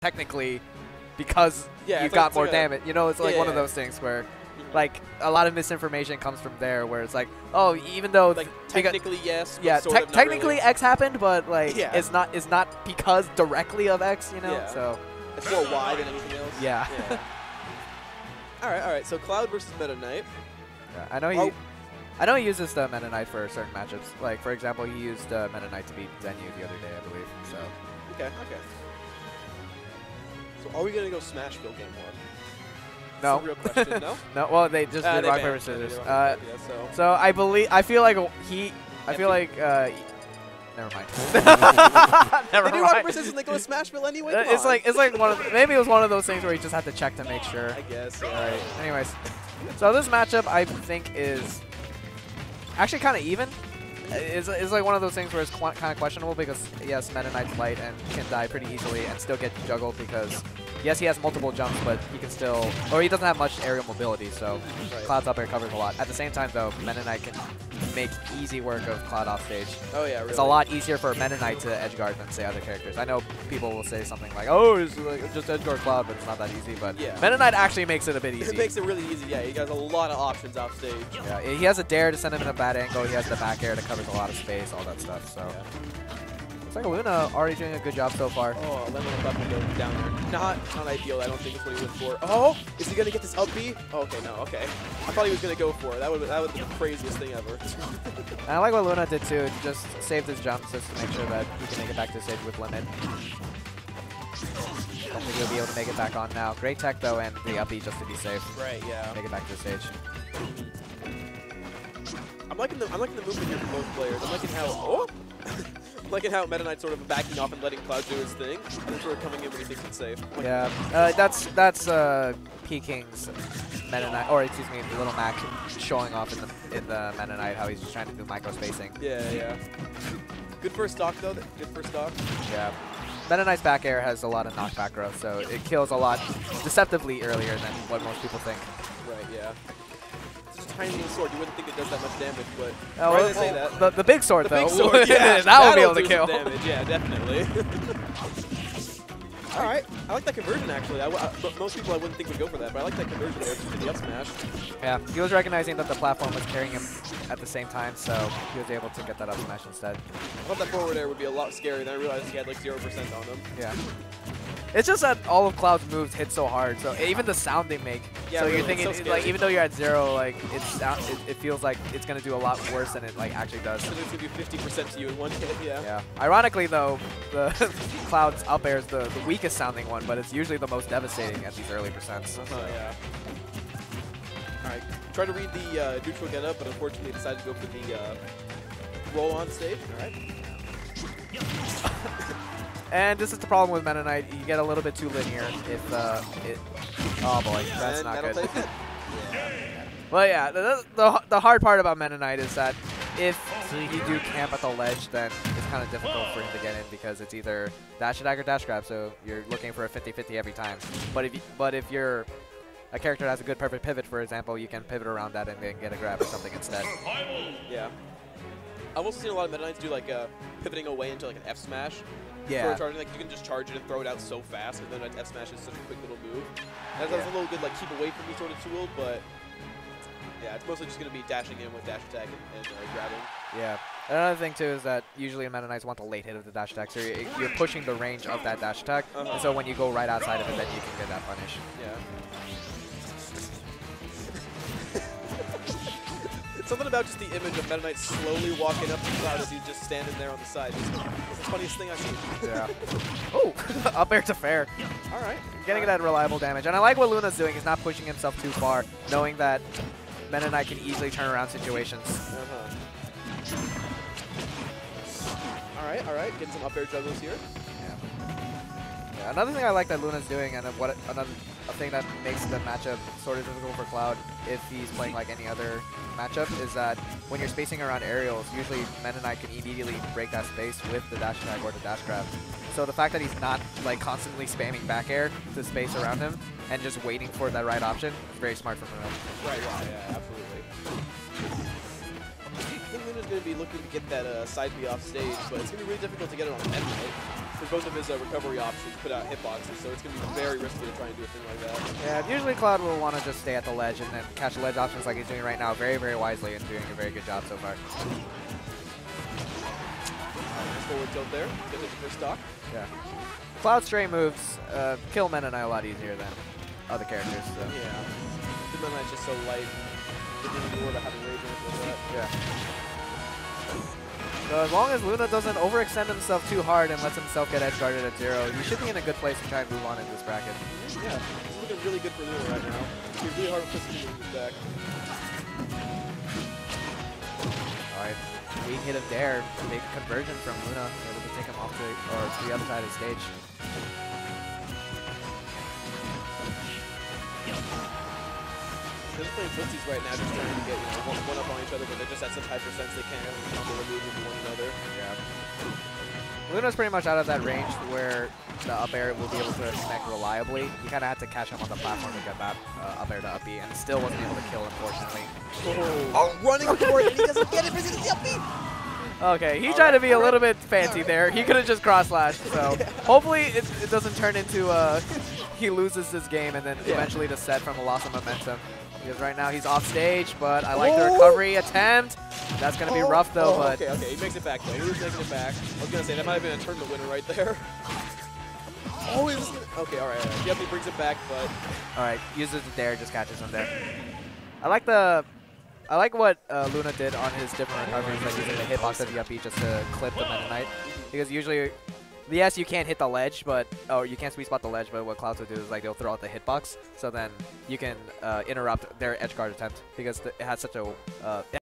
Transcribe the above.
technically because Yeah, you got more like damage. You know, it's like one of those things where like a lot of misinformation comes from there, where it's like, oh, even though like technically yes, yeah, sort of technically really. X happened, but like Yeah. it's not because directly of X, you know. Yeah. So It's more Y than anything else. yeah. All right. So Cloud versus Meta Knight. Yeah, I know he uses the Meta Knight for certain matchups. Like for example, he used Meta Knight to beat Zenyu the other day, I believe. So Okay. So are we gonna go Smashville game 1? no. That's a real question. No. No. Well, they just did they rock banned paper it. scissors. Yeah, So I feel like never mind. Never They do rock mind. paper scissors and they go to Smashville anyway. It's like one of maybe it was one of those things where you just have to check to make sure. I guess. Yeah. All right. Anyways, so this matchup I think is actually kind of even. It's like one of those things where it's kind of questionable because yes, Meta Knight's light and can die pretty easily and still get juggled because yes, he has multiple jumps, but he can still, or he doesn't have much aerial mobility, so Cloud's up air covers a lot. At the same time though, Meta Knight can make easy work of Cloud off stage. Oh yeah, really. It's a lot easier for Meta Knight to edge guard than say other characters. I know people will say something like, oh, it's like just edge guard Cloud, but it's not that easy. But yeah. Meta Knight actually makes it a bit easy. It makes it really easy. Yeah, he has a lot of options off stage. Yeah, he has a dare to send him in a bad angle. He has the back air that covers a lot of space, all that stuff. So looks like Luna already doing a good job so far. Oh, Lemon about to go down there. Not ideal. I don't think it's what he went for. Oh, is he gonna get this up B? Oh, okay, no, okay. I thought he was gonna go for it. That would be the craziest thing ever. And I like what Luna did too. Just saved his jumps just to make sure that he can make it back to stage with limit. Don't think he'll be able to make it back on now. Great tech though, and the up B just to be safe. Right, yeah. Make it back to the stage. I'm liking the movement here from both players. I'm liking how I'm liking how Meta Knight's sort of backing off and letting Cloud do his thing, and then sort of coming in when he thinks it's safe. Yeah, that's P-King's Meta Knight, or excuse me, Little Mac showing off in the Meta Knight how he's just trying to do micro spacing. Yeah. Good first stock though. Good first stock. Yeah. Meta Knight's back air has a lot of knockback growth, so it kills a lot deceptively earlier than what most people think. Right. Yeah. Tiny little sword. You wouldn't think it does that much damage, but why did they say that? The big sword, the though. Big sword, yeah, that will be able to do kill. Some damage. Yeah, definitely. All right, I like that conversion actually. Most people I wouldn't think would go for that, but I like that conversion there to the up smash. Yeah, he was recognizing that the platform was carrying him at the same time, so he was able to get that up smash instead. I thought that forward air would be a lot scarier. Then I realized he had like 0% on him. Yeah. It's just that all of Cloud's moves hit so hard, so even the sound they make. Yeah, so really, you're thinking, so like, even though you're at 0, like, it feels like it's gonna do a lot worse than it like actually does. So it's gonna do 50% to you in one hit. Yeah. Yeah. Ironically, though, the Cloud's up air is the weakest sounding one, but it's usually the most devastating at these early percents. Yeah. All right. Try to read the neutral get up, but unfortunately decided to go for the roll on stage. All right. And this is the problem with Meta Knight. You get a little bit too linear if oh boy, that's not good. Well, yeah, the hard part about Meta Knight is that if you do camp at the ledge, then it's kind of difficult for him to get in because it's either dash attack or dash grab, so you're looking for a 50-50 every time. But if you're a character that has a good perfect pivot, for example, you can pivot around that and then get a grab or something instead. Yeah. I've also seen a lot of Meta Knights do like pivoting away into like an F smash. Yeah. Charging, like you can just charge it and throw it out so fast, and then an F smash is such a quick little move. That's a little good like keep away from me sort of tool, but yeah, it's mostly just going to be dashing in with dash attack and grabbing. Yeah. Another thing too is that usually Meta Knights want the late hit of the dash attack, so you're pushing the range of that dash attack, and so when you go right outside of it, then you can get that punish. Yeah. Something about just the image of Meta Knight slowly walking up to Cloud as he's just standing there on the side. It's the funniest thing I've seen. Yeah. Oh, up air to fair. All right. Getting that reliable damage. And I like what Luna's doing. He's not pushing himself too far, knowing that Meta Knight can easily turn around situations. All right. Getting some up air juggles here. Yeah, another thing I like that Luna's doing, and another thing that makes the matchup sort of difficult for Cloud if he's playing like any other matchup is that when you're spacing around aerials, usually Meta Knight can immediately break that space with the dash attack or the dash grab. So the fact that he's not like constantly spamming back air to space around him and just waiting for that right option is very smart from him. Right, yeah, absolutely. I think Luna's going to be looking to get that side B off stage, but it's going to be really difficult to get it on Meta Knight. for both of his recovery options, put out hitboxes, so it's going to be very risky to try and do a thing like that. Yeah, usually Cloud will want to just stay at the ledge and then catch ledge options like he's doing right now very, very wisely and doing a very good job so far. Nice forward tilt there. Gets it for stock. Yeah. Cloud straight moves kill Meta Knight a lot easier than other characters. So. Yeah. The Meta Knight's just so light. It didn't ignore to have a rage with that. Yeah. So as long as Luna doesn't overextend himself too hard and lets himself get edge guarded at 0, he should be in a good place to try and move on in this bracket. Yeah, it's looking really good for Luna right now. It's going to be really hard to push him in his back. Alright, clean hit of Dare, big conversion from Luna, able to take him off to the other side of the stage. They're just playing footsies right now, just trying to get one up on each other, but they're just at such high percents they can't really combo or move into one another. Yeah. Luna's pretty much out of that range where the up air will be able to connect reliably. You kind of had to catch him on the platform to get that up air to up B, and still wasn't able to kill, unfortunately. Oh, running for it, and he doesn't get it because he's the up B! Okay, he tried to be a little bit fancy there. He could have just cross-slashed, so hopefully it doesn't turn into he loses this game and then eventually the set from a loss of momentum. Because right now he's off stage, but I like the recovery attempt. That's going to be rough though, but... Okay, he makes it back though. He was making it back. I was going to say, that might have been a tournament winner right there. Oh, he's okay, alright. Yep, he brings it back, but... Alright, uses the Dare, just catches him there. I like what Luna did on his different recoveries, like using the hitbox of the up B just to clip the Meta Knight. Because usually, yes, you can't hit the ledge, but you can't sweet spot the ledge. But what Clouds will do is like they'll throw out the hitbox, so then you can interrupt their edge guard attempt because it has such a